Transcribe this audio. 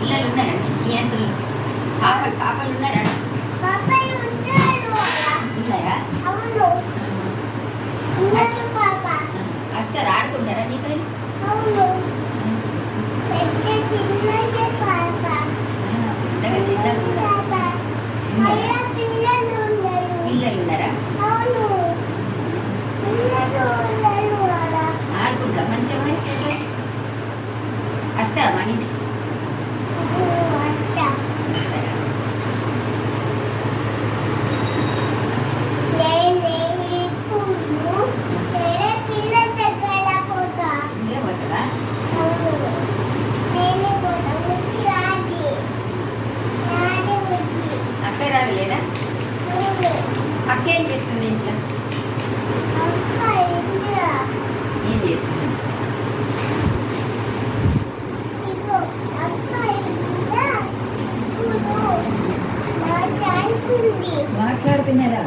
పిల్లలు ఉన్నారండి నియంత్రులు పాపలు ఉన్నారా? ఉన్నారా? వస్తారు ఆడుకుంటారా నీతో? పిల్లలు ఉన్నారా? ఆడుకుంటా మంచిగా మరి వస్తారా మన ఇంటికి? వస్తారా? అక్క రాగలేదా? అక్క ఏం చేస్తుంది ఇంట్లో? ఏం చేస్తుంది? మాట్లాడుతున్నదా?